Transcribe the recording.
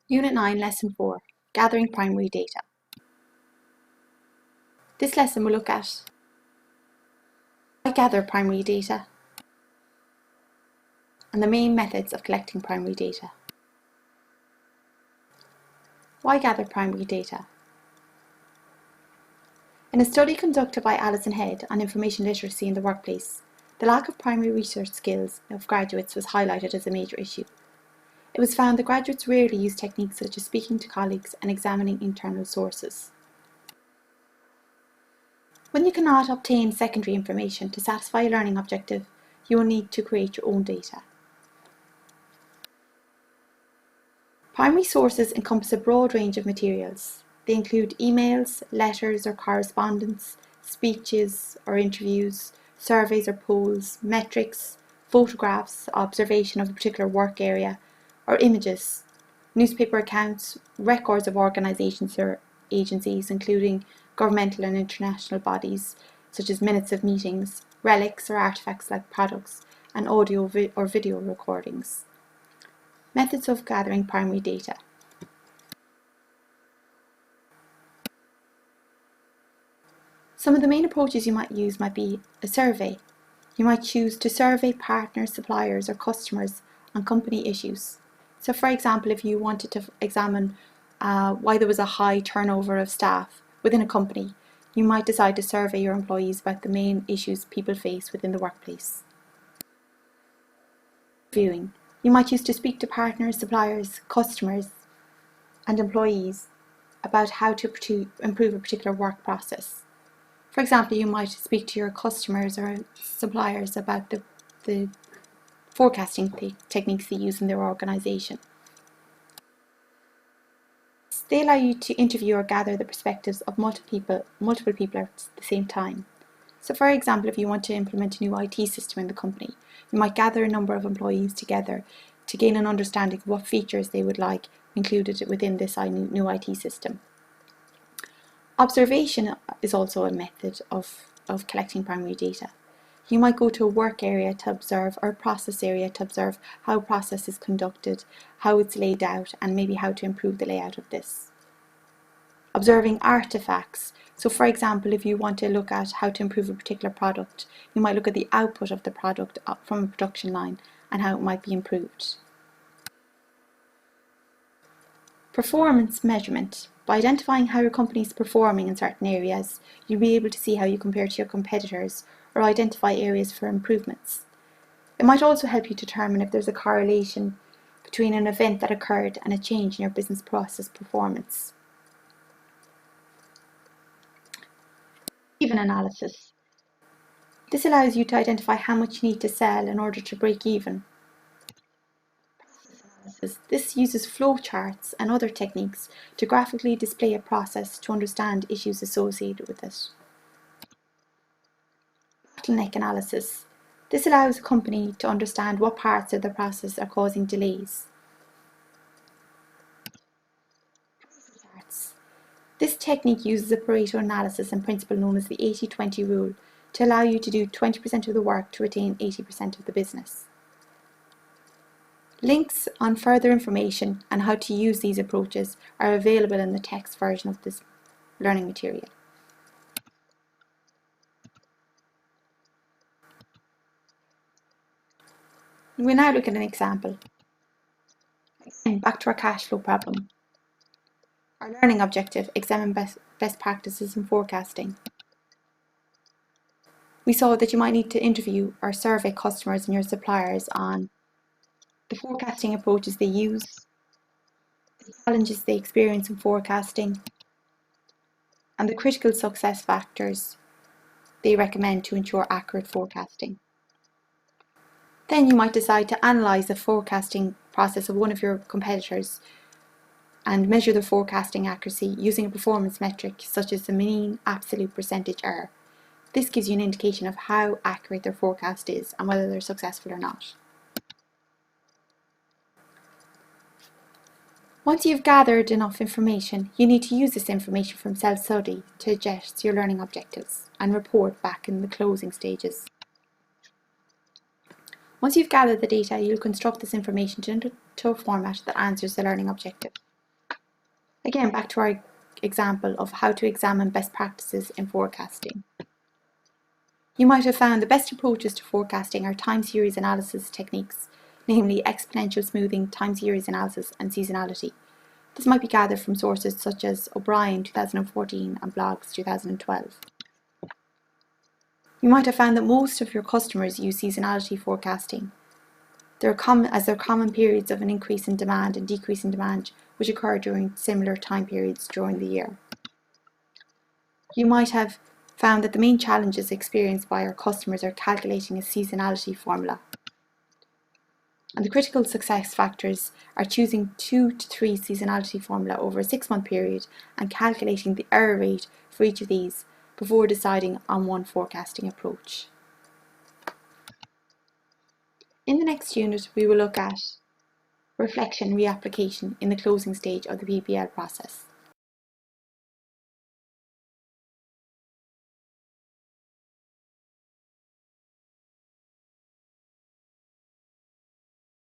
Unit 9, Lesson 4, Gathering Primary Data. This lesson will look at how to gather primary data and the main methods of collecting primary data. Why gather primary data? In a study conducted by Alison Head on information literacy in the workplace, the lack of primary research skills of graduates was highlighted as a major issue. It was found that graduates rarely use techniques such as speaking to colleagues and examining internal sources. When you cannot obtain secondary information to satisfy a learning objective, you will need to create your own data. Primary sources encompass a broad range of materials. They include emails, letters or correspondence, speeches or interviews, surveys or polls, metrics, photographs, observation of a particular work area, or images, newspaper accounts, records of organisations or agencies, including governmental and international bodies, such as minutes of meetings, relics or artefacts like products, and audio or video recordings. Methods of gathering primary data. Some of the main approaches you might use might be a survey. You might choose to survey partners, suppliers, or customers on company issues. So for example, if you wanted to examine why there was a high turnover of staff within a company, you might decide to survey your employees about the main issues people face within the workplace. Viewing. You might choose to speak to partners, suppliers, customers, and employees about how to improve a particular work process. For example, you might speak to your customers or suppliers about the forecasting techniques they use in their organisation. They allow you to interview or gather the perspectives of multiple people at the same time. So for example, if you want to implement a new IT system in the company, you might gather a number of employees together to gain an understanding of what features they would like included within this new IT system. Observation is also a method of collecting primary data. You might go to a work area to observe or a process area to observe how a process is conducted, how it's laid out, and maybe how to improve the layout of this. Observing artifacts. So for example, if you want to look at how to improve a particular product, you might look at the output of the product from a production line and how it might be improved. Performance measurement. By identifying how your company is performing in certain areas, you'll be able to see how you compare to your competitors or identify areas for improvements. It might also help you determine if there's a correlation between an event that occurred and a change in your business process performance. Even analysis. This allows you to identify how much you need to sell in order to break even. This uses flowcharts and other techniques to graphically display a process to understand issues associated with it. Bottleneck analysis. This allows a company to understand what parts of the process are causing delays. This technique uses a Pareto analysis and principle known as the 80-20 rule to allow you to do 20% of the work to retain 80% of the business. Links on further information and how to use these approaches are available in the text version of this learning material. We'll now look at an example. Again, back to our cash flow problem. Our learning objective, examine best practices in forecasting. We saw that you might need to interview or survey customers and your suppliers on the forecasting approaches they use, the challenges they experience in forecasting, and the critical success factors they recommend to ensure accurate forecasting. Then you might decide to analyse the forecasting process of one of your competitors and measure the forecasting accuracy using a performance metric such as the mean absolute percentage error. This gives you an indication of how accurate their forecast is and whether they're successful or not. Once you've gathered enough information, you need to use this information from self-study to adjust your learning objectives and report back in the closing stages. Once you've gathered the data, you'll construct this information into a format that answers the learning objective. Again, back to our example of how to examine best practices in forecasting. You might have found the best approaches to forecasting are time series analysis techniques, namely exponential smoothing, time series analysis, and seasonality. This might be gathered from sources such as O'Brien 2014 and Blogs 2012. You might have found that most of your customers use seasonality forecasting. There are common periods of an increase in demand and decrease in demand which occur during similar time periods during the year. You might have found that the main challenges experienced by our customers are calculating a seasonality formula. And the critical success factors are choosing 2 to 3 seasonality formula over a 6-month period and calculating the error rate for each of these before deciding on one forecasting approach. In the next unit, we will look at reflection reapplication in the closing stage of the PBL process.